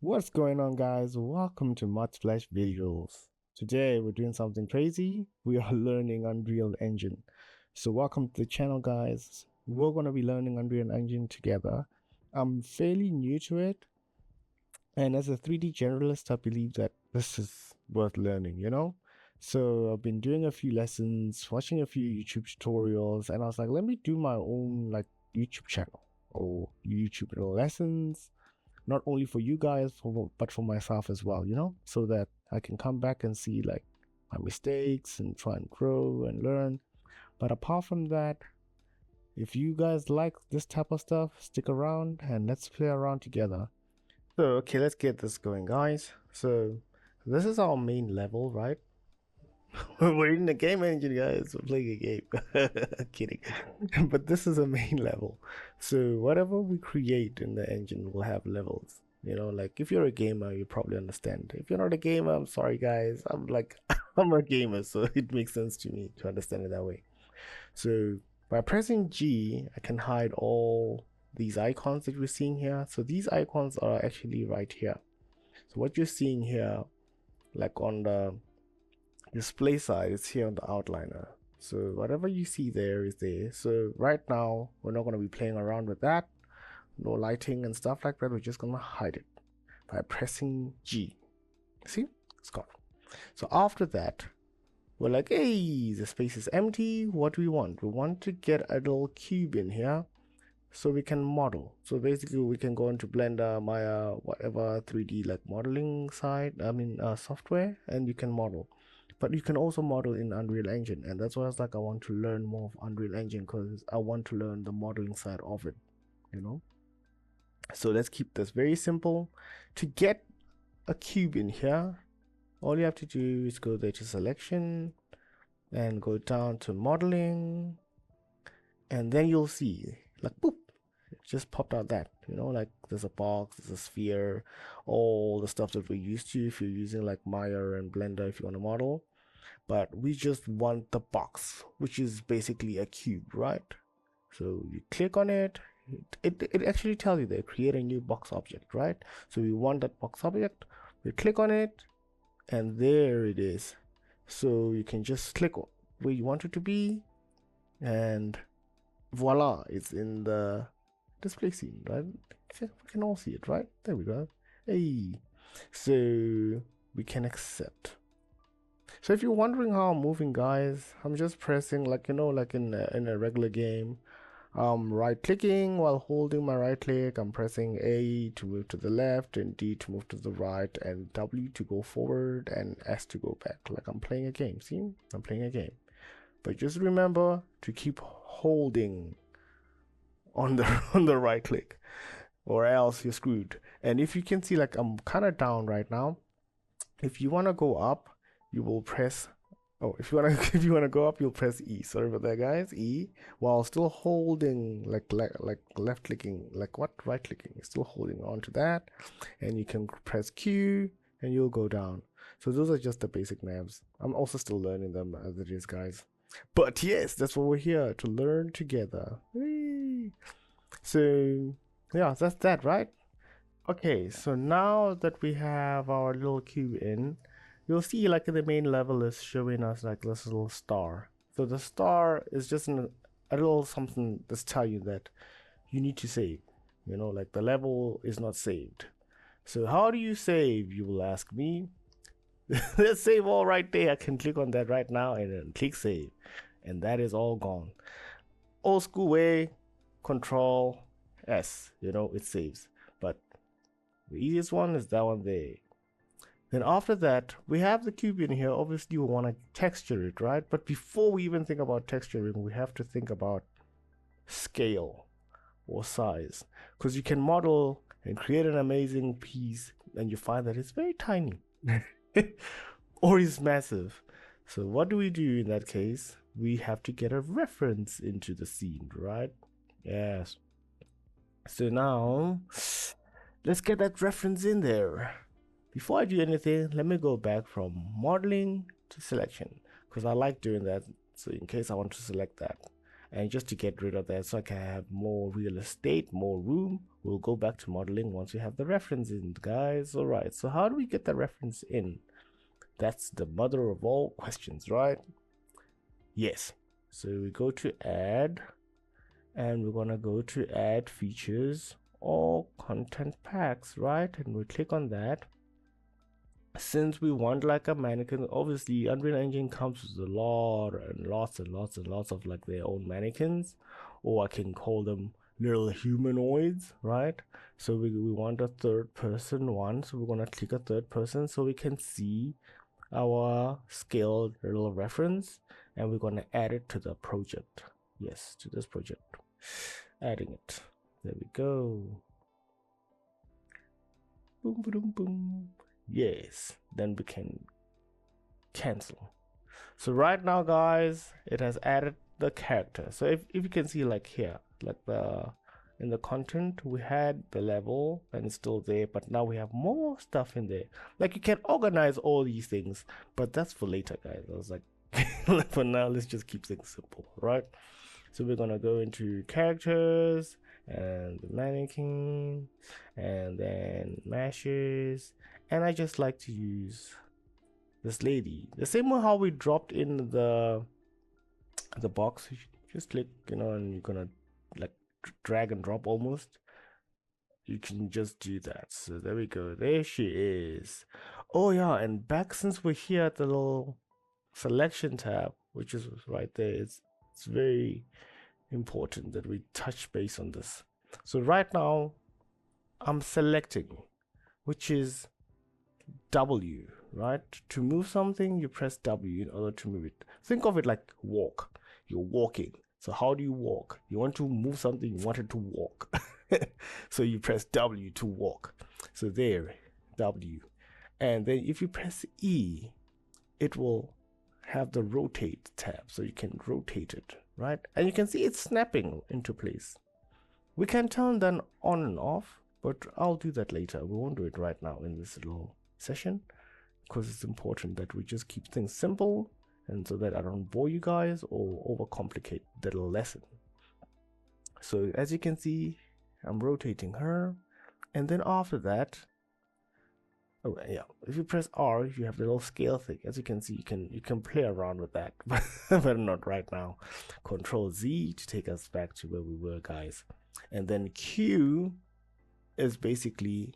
What's going on, guys? Welcome to Mod Splash Visuals. Today we're doing something crazy. We are learning Unreal Engine. So welcome to the channel, guys. We're going to be learning Unreal Engine together. I'm fairly new to it, and as a 3D generalist, I believe that this is worth learning. So I've been doing a few lessons, watching a few YouTube tutorials, and I was like, let me do my own YouTube channel or YouTube lessons, not only for you guys, but for myself as well, so that I can come back and see like my mistakes and try and grow and learn. But apart from that, if you guys like this type of stuff, stick around and let's play around together. So, okay, let's get this going, guys. So, this is our main level, right? We're in the game engine, guys. We're playing a game. Kidding. But this is a main level. So whatever we create in the engine will have levels. Like if you're a gamer, you probably understand. If you're not a gamer, I'm sorry, guys. I'm like, I'm a gamer, so it makes sense to me to understand it that way. So by pressing G, I can hide all these icons that we're seeing here. So these icons are actually right here. So what you're seeing here, like on the display side, is here on the outliner. So whatever you see there is there. So right now we're not going to be playing around with that, no lighting and stuff like that. We're just going to hide it by pressing G. See, it's gone. So after that, we're like, hey, the space is empty. What do we want? We want to get a little cube in here so we can model. So basically we can go into Blender, Maya, whatever 3D like modeling side, software, and you can model. But you can also model in Unreal Engine, and that's why I was like, I want to learn more of Unreal Engine because I want to learn the modeling side of it. So let's keep this very simple. To get a cube in here, all you have to do is go there to selection and go down to modeling, and then you'll see like boop, it just popped out that, like there's a box, there's a sphere, all the stuff that we're used to if you're using like Maya and Blender if you want to model. But we just want the box, which is basically a cube, right? So you click on it, it actually tells you there, create a new box object, right? So we want that box object, we click on it, and there it is. So you can just click where you want it to be, and voila, it's in the display scene, right? We can all see it, right? There we go. Hey, so we can accept. So if you're wondering how I'm moving, guys, I'm just pressing like like in a regular game. Right clicking while holding my right click. I'm pressing A to move to the left, and D to move to the right, and W to go forward, and S to go back. Like I'm playing a game. See, I'm playing a game. But just remember to keep holding on the on the right click, or else you're screwed. And if you can see, like I'm kind of down right now. If you want to go up, you will press, oh, if you want to if you want to go up, you'll press E. Sorry about that, guys. E, while still holding like left clicking, like what, right clicking, still holding on to that, and you can press Q and you'll go down. So those are just the basic navs. I'm also still learning them as it is, guys. But yes, that's what we're here to learn together. Whee! So yeah, that's that, right? Okay, so now that we have our little cube in, you'll see like the main level is showing us like this little star. So the star is just a little something that's tell you that you need to save. Like the level is not saved. So how do you save, you will ask me? Let's save all right there. I can click on that right now and then click save. And that is all gone. Old school way, Control S, it saves. But the easiest one is that one there. Then after that, we have the cube in here. Obviously, we want to texture it, right? But before we even think about texturing, we have to think about scale or size. Because you can model and create an amazing piece, and you find that it's very tiny. Or it's massive. So what do we do in that case? We have to get a reference into the scene, right? Yes. So now, let's get that reference in there. Before I do anything, let me go back from modeling to selection, because I like doing that. So in case I want to select that, And just to get rid of that, so I can have more real estate, more room, we'll go back to modeling once we have the reference in, guys. All right, so how do we get the reference in? That's the mother of all questions, right? Yes. So we go to add, and we're gonna go to add features or content packs, right? And we click on that. Since we want like a mannequin, obviously Unreal Engine comes with a lot and lots and lots and lots of like their own mannequins, or I can call them little humanoids, right? So we want a third person one, so we're gonna click a third person so we can see our scaled little reference, and we're gonna add it to the project. Yes, to this project, adding it. There we go. Boom, boom, boom. Yes, then we can cancel. So right now, guys, it has added the character. So if you can see like here, like in the content, we had the level and it's still there, but now we have more stuff in there. Like you can organize all these things, but that's for later, guys. I was like, for now, let's just keep things simple, right? So we're gonna go into characters and the mannequin and then meshes, and I just like to use this lady the same way how we dropped in the box. You just click, and you're gonna like drag and drop almost. You can just do that. So there we go, there she is. Oh yeah, and back, since we're here at the little selection tab, which is right there, it's very important that we touch base on this. So right now I'm selecting, which is W, right? To move something, you press W in order to move it. Think of it like walk. You're walking. So how do you walk? You want to move something, you want it to walk. So you press W to walk. So there, W. And then if you press E, it will have the rotate tab, so you can rotate it, right? And you can see it's snapping into place. We can turn that on and off, but I'll do that later. We won't do it right now in this little session, because it's important that we just keep things simple, and so that I don't bore you guys or overcomplicate the little lesson. So as you can see, I'm rotating her, and then after that, oh yeah, if you press R, you have the little scale thing. As you can see, you can play around with that, but not right now. Control Z to take us back to where we were, guys. And then Q is basically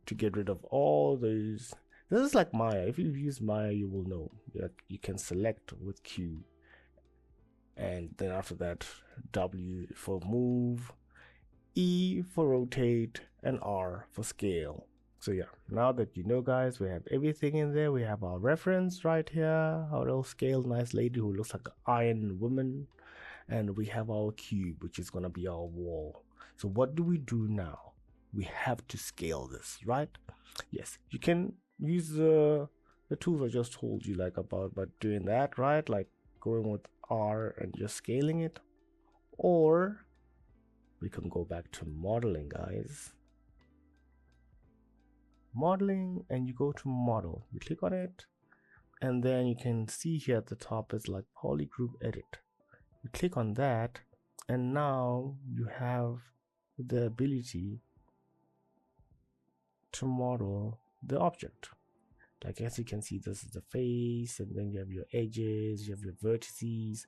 to get rid of all those. This is like Maya. If you've used Maya, you will know. You can select with Q, and then after that, W for move, E for rotate, and R for scale. So yeah, now that you know, guys, we have everything in there. We have our reference right here, our little scaled nice lady who looks like an iron woman, and we have our cube, which is gonna be our wall. So what do we do now? We have to scale this, right? Yes, you can use the tools I just told you like about doing that, right? Like going with R and just scaling it, or we can go back to modeling, guys. Modeling, and you go to model, you click on it, and then you can see here at the top is like polygroup edit. You click on that, and now you have the ability to model the object. Like as you can see, this is the face, and then you have your edges, you have your vertices.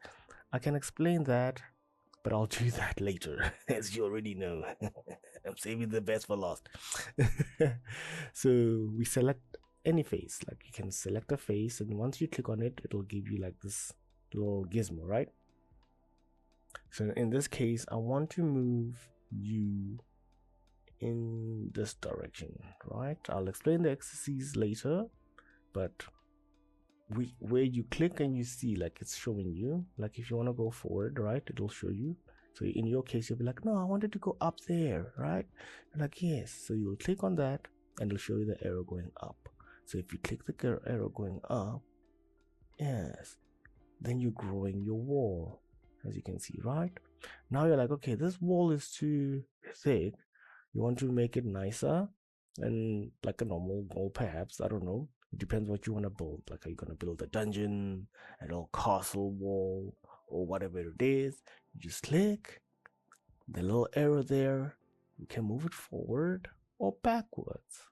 I can explain that, but I'll do that later, as you already know. I'm saving the best for last. So we select any face, like you can select a face, and once you click on it, it'll give you like this little gizmo, right? So in this case, I want to move you in this direction, right? I'll explain the exercise later, but where you click and you see like it's showing you, like if you want to go forward, right, it'll show you. So in your case, you'll be like, no, I wanted to go up there, right? You're like, yes. So you'll click on that and it'll show you the arrow going up. So if you click the arrow going up, yes, then you're growing your wall, as you can see, right? Now you're like, okay, this wall is too thick. You want to make it nicer and like a normal wall, perhaps. I don't know. It depends what you want to build. Like, are you going to build a dungeon, a little castle wall, or whatever it is. You just click the little arrow there. You can move it forward or backwards.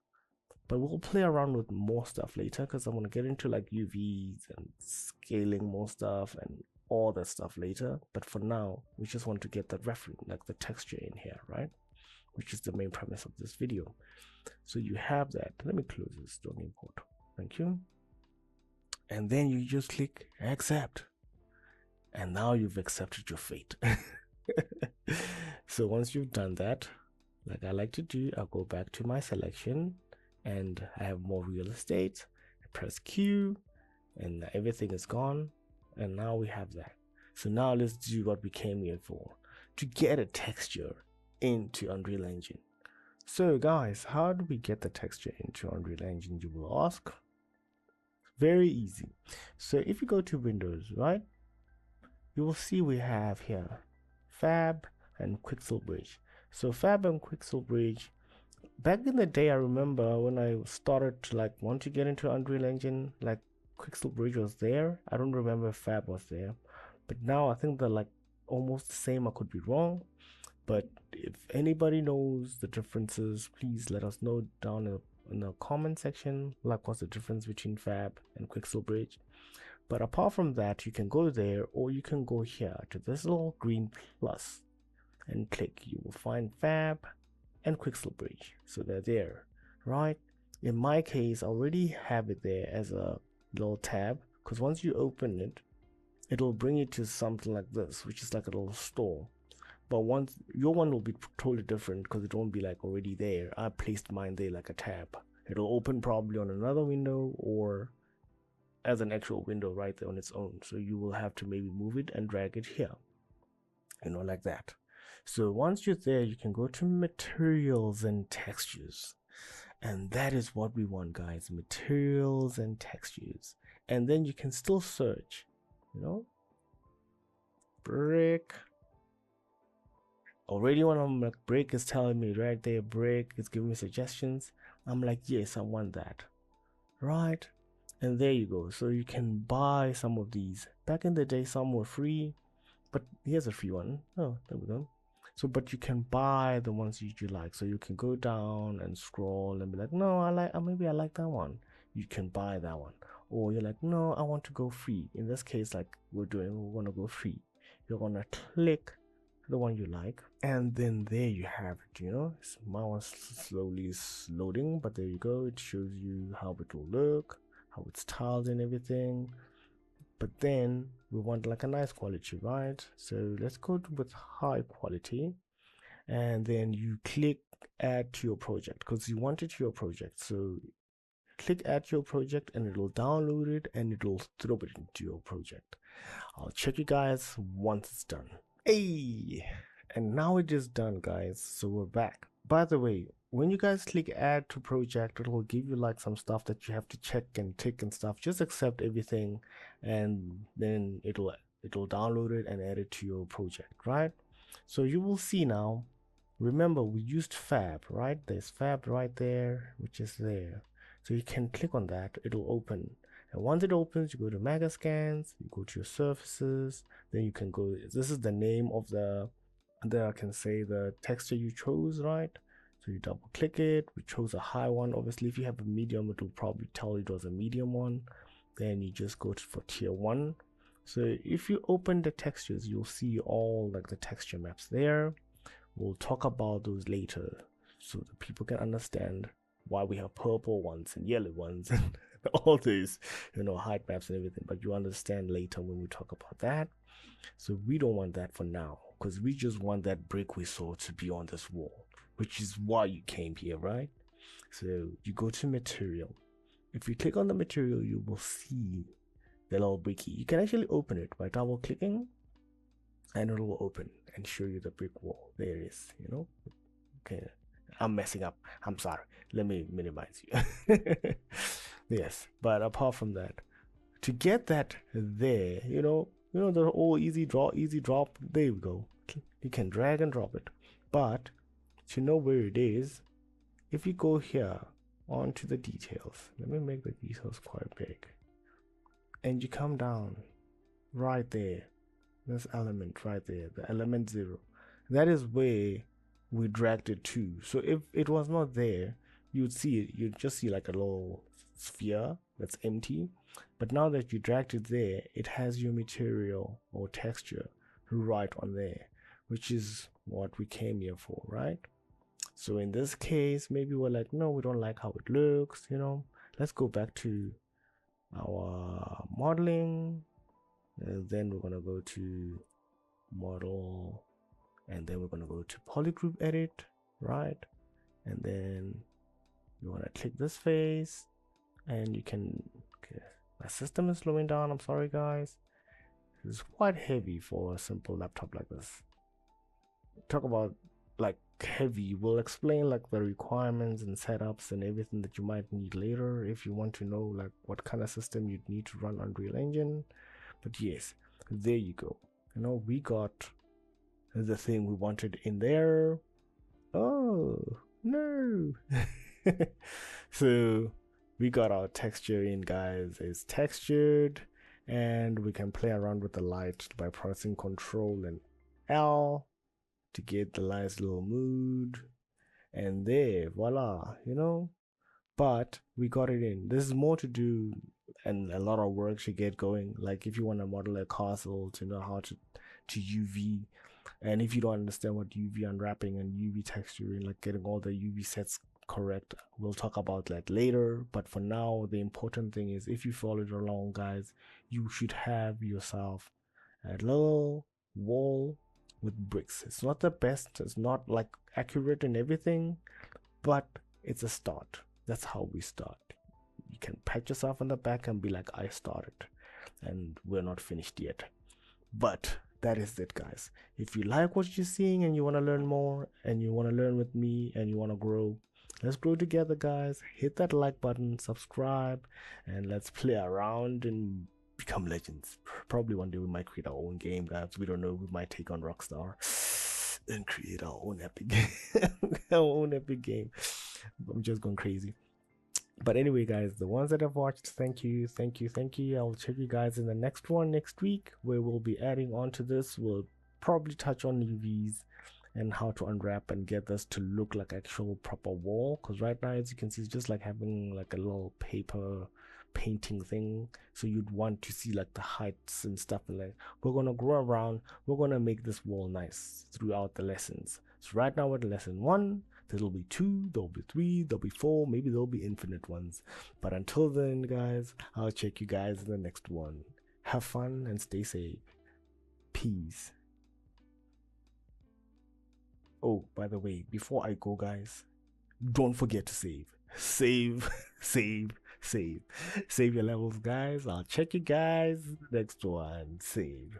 But we'll play around with more stuff later because I'm gonna get into like UVs and scaling more stuff and all that stuff later. But for now, we just want to get the reference, like the texture in here, right? Which is the main premise of this video. So you have that. Let me close this, don't import. Thank you. And then you just click accept. And now you've accepted your fate. So once you've done that, like I like to do, I'll go back to my selection and I have more real estate. I press Q and everything is gone. And now we have that. So now let's do what we came here for, to get a texture into Unreal Engine. So guys, how do we get the texture into Unreal Engine, you will ask? Very easy. So if you go to Windows, right, you will see we have here Fab and Quixel Bridge. So Fab and Quixel Bridge, back in the day, I remember when I started to like want to get into Unreal Engine, like Quixel Bridge was there. I don't remember if Fab was there, but now I think they're like almost the same. I could be wrong, but if anybody knows the differences, please let us know down in the comment section, like what's the difference between Fab and Quixel Bridge. But apart from that, you can go there, or you can go here to this little green plus and click. You will find Fab and Quixel Bridge. So they're there, right? In my case, I already have it there as a little tab, because once you open it, it'll bring you to something like this, which is like a little store. But once your one will be totally different because it won't be like already there. I placed mine there like a tab. It'll open probably on another window or as an actual window right there on its own. So you will have to maybe move it and drag it here, you know, like that. So once you're there, you can go to materials and textures. And that is what we want, guys, materials and textures. And then you can still search, you know, brick. Already when I'm like, brick is telling me right there, brick is giving me suggestions. I'm like, yes, I want that, right? And there you go. So you can buy some of these. Back in the day, some were free, but here's a free one. Oh, there we go. So, but you can buy the ones you like. So you can go down and scroll and be like, no, I like, maybe I like that one. You can buy that one. Or you're like, no, I want to go free. In this case, like we're going to go free. You're going to click the one you like, and then there you have it. You know, my one's slowly loading, but there you go. It shows you how it will look, how it's tiled and everything. But then we want like a nice quality, right? So let's go with high quality, and then you click add to your project because you want it to your project. So click add to your project and it'll download it and it'll throw it into your project. I'll check you guys once it's done. Hey, and now it is done, guys. So we're back. By the way, when you guys click add to project, it will give you like some stuff that you have to check and tick and stuff. Just accept everything and then it'll download it and add it to your project, right? So you will see now, remember we used Fab, right? There's Fab right there, which is there. So you can click on that, it'll open. And once it opens, you go to Mega Scans, you go to your surfaces, then you can go, this is the name of I can say the texture you chose, right? So you double click it, we chose a high one. Obviously, if you have a medium, it will probably tell you it was a medium one. Then you just go for tier 1. So if you open the textures, you'll see all like the texture maps there. We'll talk about those later so that people can understand why we have purple ones and yellow ones and all these, you know, height maps and everything. But you understand later when we talk about that. So we don't want that for now because we just want that brick we saw to be on this wall, which is why you came here, right? So you go to material. If you click on the material, you will see the little bricky. You can actually open it by double clicking and it will open and show you the brick wall. There it is, you know. Okay, I'm messing up, I'm sorry, let me minimize you. Yes, but apart from that, to get that there, you know the whole easy drop, there we go. You can drag and drop it. But to know where it is, if you go here onto the details, let me make the details quite big, and you come down right there, this element right there, the element 0, that is where we dragged it to. So if it was not there, you'd see it, you'd just see like a little sphere that's empty. But now that you dragged it there, it has your material or texture right on there, which is what we came here for, right? So in this case, maybe we're like, no, we don't like how it looks, you know. Let's go back to our modeling. And then we're gonna go to model, and then we're gonna go to polygroup edit, right? And then you wanna click this face, and you can. Okay, my system is slowing down. I'm sorry, guys. It's quite heavy for a simple laptop like this. Talk about like heavy. We'll explain like the requirements and setups and everything that you might need later if you want to know like what kind of system you'd need to run Unreal Engine. But yes, there you go. You know, we got the thing we wanted in there. Oh no. So we got our texture in, guys. It's textured, and we can play around with the light by pressing Control and L to get the nice little mood. And there, voila, you know. But we got it in. There's more to do and a lot of work to get going. Like if you want to model a castle, to know how to UV, and if you don't understand what UV unwrapping and UV texturing, like getting all the UV sets correct, we'll talk about that later. But for now, the important thing is if you followed along, guys, you should have yourself a little wall with bricks. It's not the best, it's not like accurate in everything, but it's a start. That's how we start. You can pat yourself on the back and be like, I started, and we're not finished yet. But that is it, guys. If you like what you're seeing and you want to learn more and you want to learn with me and you want to grow, let's grow together, guys. Hit that like button, subscribe, and let's play around and become legends. Probably one day we might create our own game, guys. We don't know. We might take on Rockstar and create our own epic game. Our own epic game. I'm just going crazy. But anyway, guys, the ones that have watched, thank you. I'll check you guys in the next one next week, where we'll be adding on to this. We'll probably touch on UVs and how to unwrap and get this to look like actual proper wall, because right now, as you can see, it's just like having like a little paper painting thing. So you'd want to see like the heights and stuff, and like we're gonna grow around, we're gonna make this wall nice throughout the lessons. So right now we're at lesson 1. There'll be 2, there'll be 3, there'll be 4, maybe there'll be infinite ones. But until then, guys, I'll check you guys in the next one. Have fun and stay safe. Peace. Oh, by the way, before I go, guys, don't forget to save. Save, save, save. Save your levels, guys. I'll check you guys next one. Save.